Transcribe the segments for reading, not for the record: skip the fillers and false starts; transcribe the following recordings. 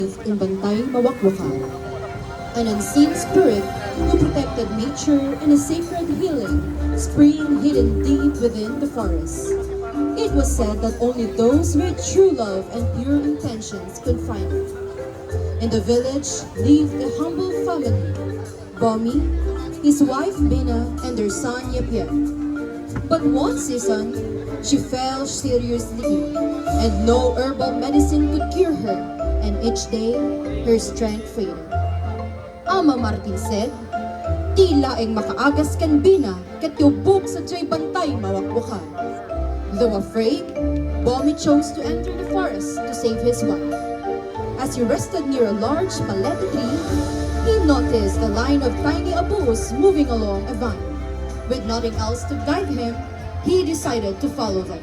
in Bantay, Mawakwakan, an unseen spirit who protected nature and a sacred healing spring hidden deep within the forest. It was said that only those with true love and pure intentions could find it. In the village lived a humble family, Bomi, his wife Bina, and their son Yapia. But one season, she fell seriously ill, and no herbal medicine could cure her, and each day, her strength faded. Ama Martin said, "Tila ang makaagas kan Bina, kat yubog sa jay bantay mawakwakan." Though afraid, Bomi chose to enter the forest to save his wife. As he rested near a large paleta tree, he noticed a line of tiny abus moving along a vine. With nothing else to guide him, he decided to follow them.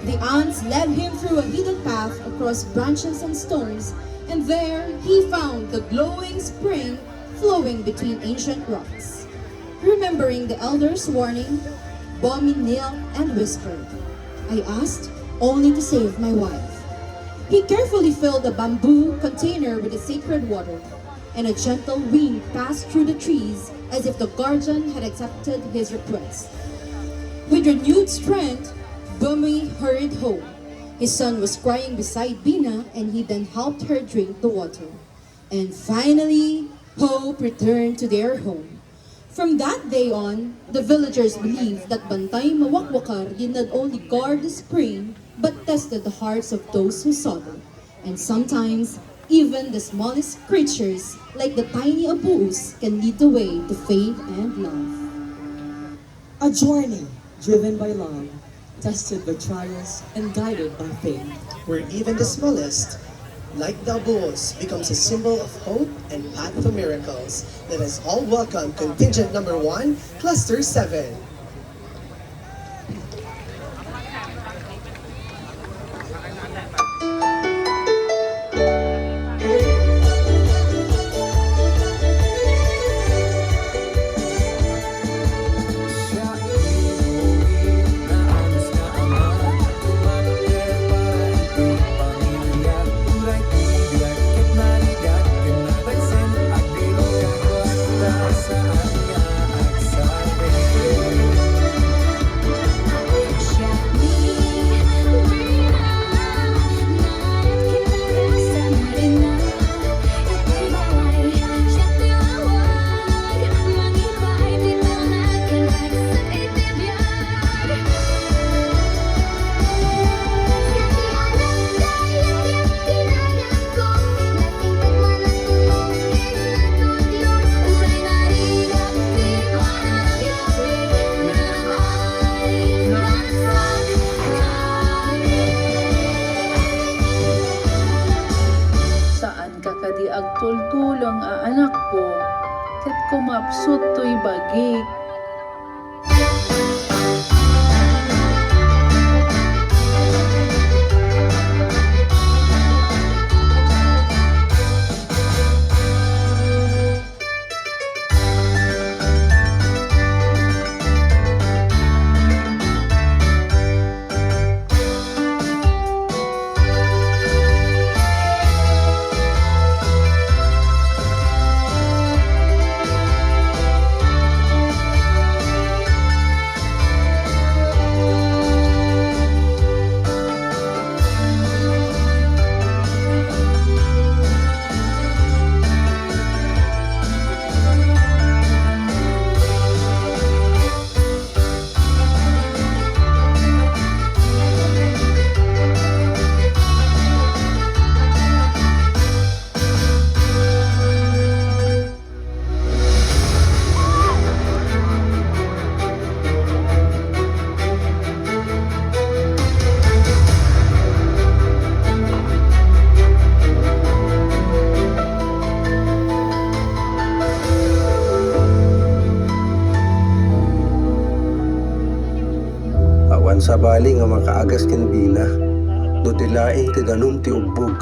The ants led him through a hidden path across branches and stones, and there he found the glowing spring flowing between ancient rocks. Remembering the elder's warning, Bomi knelt and whispered, "I asked only to save my wife." He carefully filled the bamboo container with the sacred water, and a gentle wind passed through the trees as if the guardian had accepted his request. With renewed strength, Bomi hurried home. His son was crying beside Bina, and he then helped her drink the water. And finally, hope returned to their home. From that day on, the villagers believed that Bantay Mawakwakar did not only guard the spring, but tested the hearts of those who saw them. And sometimes, even the smallest creatures, like the tiny abus, can lead the way to faith and love. A journey driven by love, tested by trials, and guided by faith. Where even the smallest, like the bulls, becomes a symbol of hope and path to miracles. Let us all welcome contingent number 1, cluster 7. Agtultulang anak ko, ket kumapsut to'y bagik. Sa bali nga makaagas ken Bina, do tilaing ti danum ti ubbog,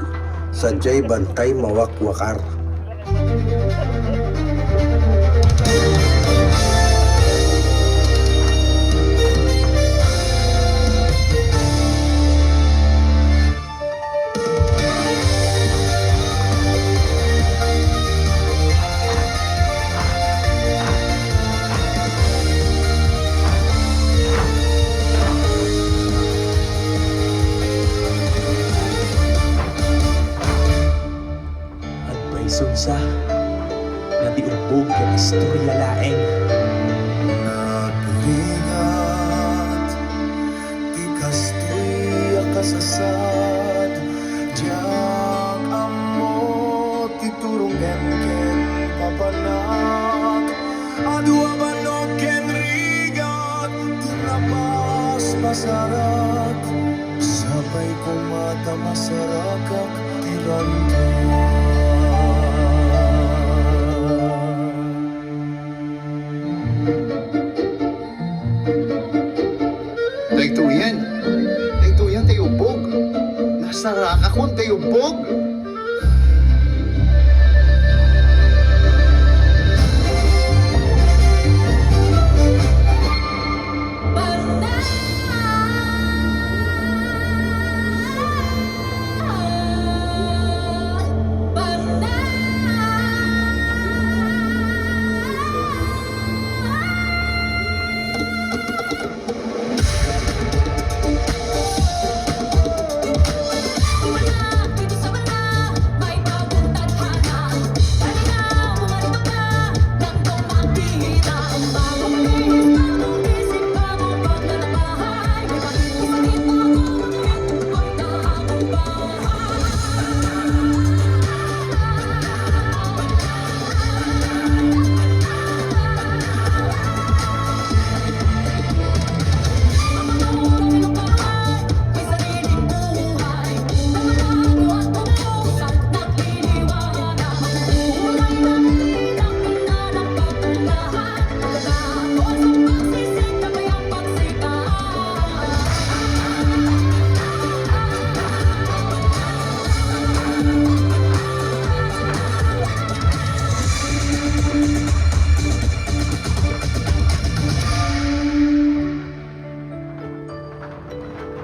sadyay bantay mawakwakar. isunsa nga tiubog ang istorya laeng. Nagrigat, di kastoy akasasad, diyak amot iturong ken papanak, adua banok ken rigat, tinabas masarak, sabay kumata masarakak tiranta. Dagtuyan tayo ubog. Nasaraka kon tayo ubog.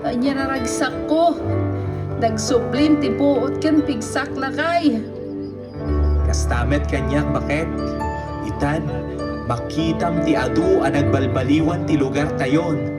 Anya naragsak ko. Nagsublim ti buot ken pigsak lakay. Kastamet kanyak bakit? Itan, makitam ti adu ang nagbalbaliwan ti lugar tayon.